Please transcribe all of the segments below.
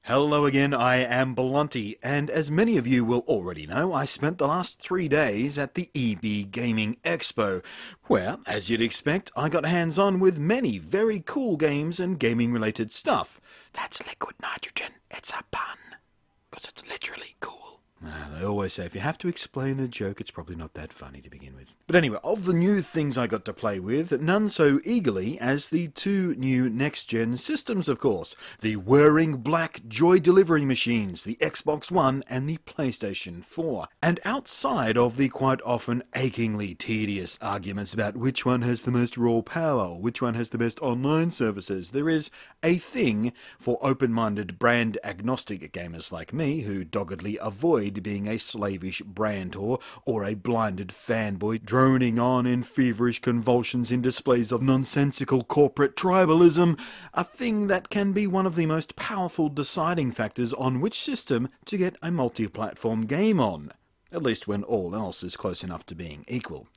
Hello again, I am Blunty, and as many of you will already know, I spent the last 3 days at the EB Gaming Expo, where, as you'd expect, I got hands-on with many very cool games and gaming-related stuff. That's liquid nitrogen, it's a pun, because it's literally cool. They always say if you have to explain a joke, it's probably not that funny to begin with. But anyway, of the new things I got to play with, none so eagerly as the two new next-gen systems, of course. The whirring black joy delivery machines, the Xbox One and the PlayStation 4. And outside of the quite often achingly tedious arguments about which one has the most raw power, which one has the best online services, there is a thing for open-minded brand-agnostic gamers like me who doggedly avoid being a slavish brand whore or a blinded fanboy droning on in feverish convulsions in displays of nonsensical corporate tribalism, a thing that can be one of the most powerful deciding factors on which system to get a multi-platform game on. At least when all else is close enough to being equal.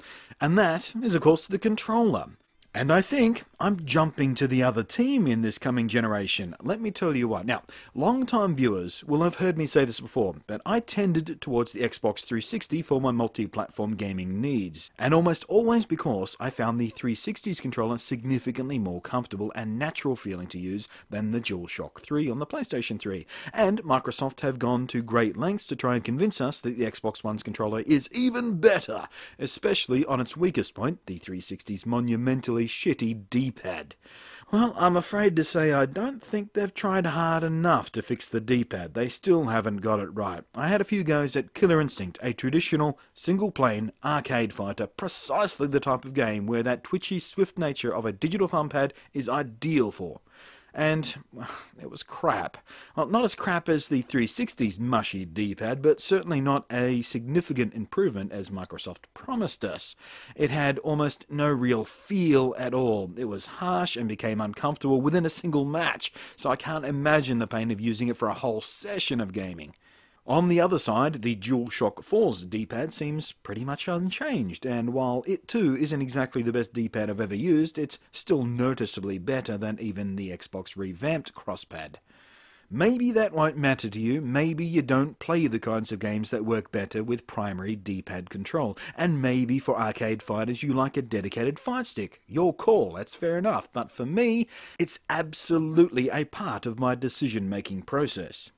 And that is of course the controller. And I think I'm jumping to the other team in this coming generation. Let me tell you what. Now, long-time viewers will have heard me say this before, but I tended towards the Xbox 360 for my multi-platform gaming needs. And almost always because I found the 360's controller significantly more comfortable and natural feeling to use than the DualShock 3 on the PlayStation 3. And Microsoft have gone to great lengths to try and convince us that the Xbox One's controller is even better, especially on its weakest point, the 360's monumentally shitty D-pad. Well, I'm afraid to say I don't think they've tried hard enough to fix the D-pad. They still haven't got it right. I had a few goes at Killer Instinct, a traditional, single-plane arcade fighter, precisely the type of game where that twitchy, swift nature of a digital thumbpad is ideal for. And well, it was crap. Well, not as crap as the 360's mushy D-pad, but certainly not a significant improvement as Microsoft promised us. It had almost no real feel at all. It was harsh and became uncomfortable within a single match, so I can't imagine the pain of using it for a whole session of gaming. On the other side, the DualShock 4's D-pad seems pretty much unchanged, and while it too isn't exactly the best D-pad I've ever used, it's still noticeably better than even the Xbox revamped crosspad. Maybe that won't matter to you, maybe you don't play the kinds of games that work better with primary D-pad control, and maybe for arcade fighters you like a dedicated fight stick. Your call, that's fair enough, but for me, it's absolutely a part of my decision-making process.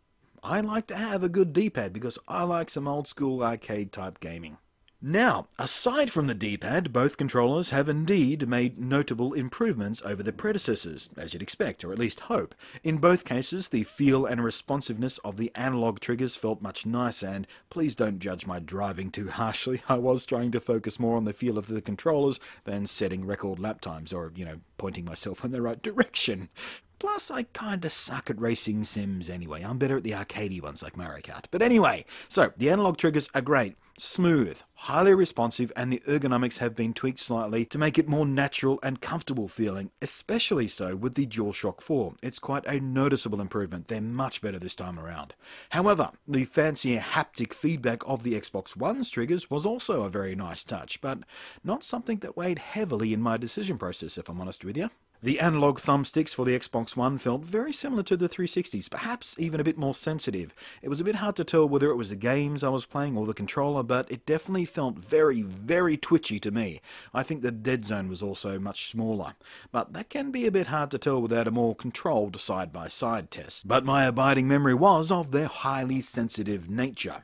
I like to have a good D-pad because I like some old-school arcade-type gaming. Now, aside from the D-pad, both controllers have indeed made notable improvements over the predecessors, as you'd expect, or at least hope. In both cases, the feel and responsiveness of the analog triggers felt much nicer, and please don't judge my driving too harshly. I was trying to focus more on the feel of the controllers than setting record lap times, or, pointing myself in the right direction. Plus, I kinda suck at racing sims anyway. I'm better at the arcadey ones like Mario Kart. But anyway, so the analog triggers are great, smooth, highly responsive, and the ergonomics have been tweaked slightly to make it more natural and comfortable feeling, especially so with the DualShock 4. It's quite a noticeable improvement. They're much better this time around. However, the fancier haptic feedback of the Xbox One's triggers was also a very nice touch, but not something that weighed heavily in my decision process, if I'm honest with you. The analog thumbsticks for the Xbox One felt very similar to the 360's, perhaps even a bit more sensitive. It was a bit hard to tell whether it was the games I was playing or the controller, but it definitely felt very, very twitchy to me. I think the dead zone was also much smaller, but that can be a bit hard to tell without a more controlled side-by-side test. But my abiding memory was of their highly sensitive nature.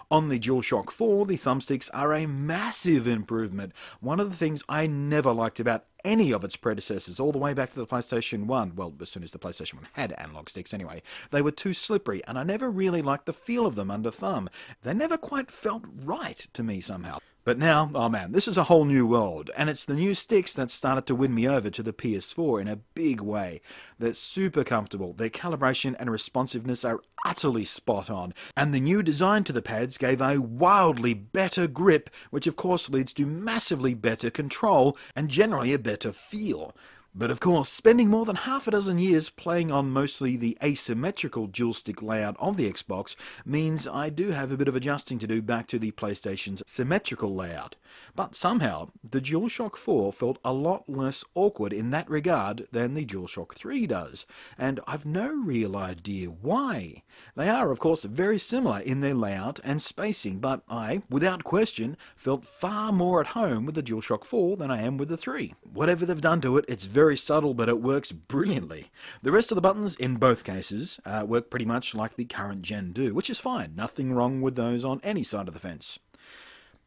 On the DualShock 4, the thumbsticks are a massive improvement. One of the things I never liked about any of its predecessors, all the way back to the PlayStation 1, well, as soon as the PlayStation 1 had analog sticks anyway, they were too slippery, and I never really liked the feel of them under thumb. They never quite felt right to me somehow. But now, oh man, this is a whole new world, and it's the new sticks that started to win me over to the PS4 in a big way. They're super comfortable, their calibration and responsiveness are utterly spot on, and the new design to the pads gave a wildly better grip, which of course leads to massively better control, and generally a better feel. But of course, spending more than half a dozen years playing on mostly the asymmetrical dual-stick layout of the Xbox means I do have a bit of adjusting to do back to the PlayStation's symmetrical layout. But somehow, the DualShock 4 felt a lot less awkward in that regard than the DualShock 3 does, and I've no real idea why. They are, of course, very similar in their layout and spacing, but I, without question, felt far more at home with the DualShock 4 than I am with the 3. Whatever they've done to it, it's very subtle, but it works brilliantly. The rest of the buttons in both cases work pretty much like the current gen do, which is fine. Nothing wrong with those on any side of the fence.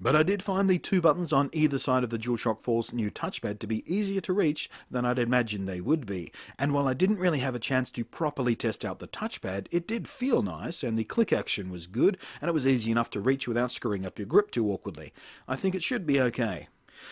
But I did find the two buttons on either side of the DualShock 4's new touchpad to be easier to reach than I'd imagined they would be, and while I didn't really have a chance to properly test out the touchpad, it did feel nice, and the click action was good, and it was easy enough to reach without screwing up your grip too awkwardly. I think it should be okay.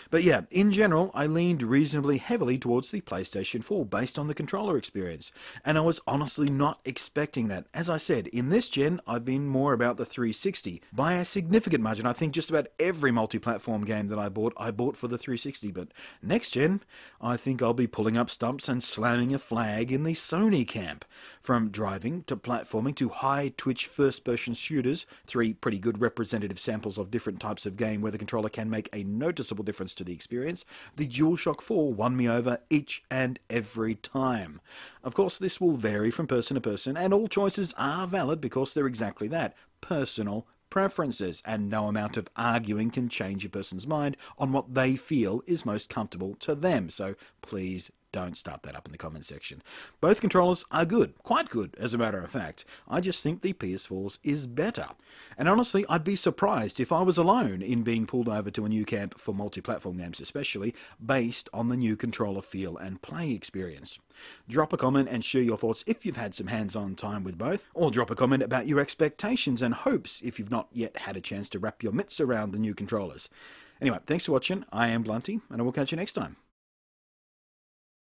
But yeah, in general, I leaned reasonably heavily towards the PlayStation 4 based on the controller experience, and I was honestly not expecting that. As I said, in this gen, I've been more about the 360. By a significant margin, I think just about every multi-platform game that I bought for the 360, but next gen, I think I'll be pulling up stumps and slamming a flag in the Sony camp. From driving to platforming to high-twitch first-person shooters, 3 pretty good representative samples of different types of game where the controller can make a noticeable difference to the experience, the DualShock 4 won me over each and every time. Of course, this will vary from person to person, and all choices are valid because they're exactly that, personal preferences, and no amount of arguing can change a person's mind on what they feel is most comfortable to them, so please don't start that up in the comment section. Both controllers are good, quite good as a matter of fact. I just think the PS4's is better. And honestly, I'd be surprised if I was alone in being pulled over to a new camp for multi-platform games especially, based on the new controller feel and play experience. Drop a comment and share your thoughts if you've had some hands-on time with both, or drop a comment about your expectations and hopes if you've not yet had a chance to wrap your mitts around the new controllers. Anyway, thanks for watching. I am Blunty, and I will catch you next time.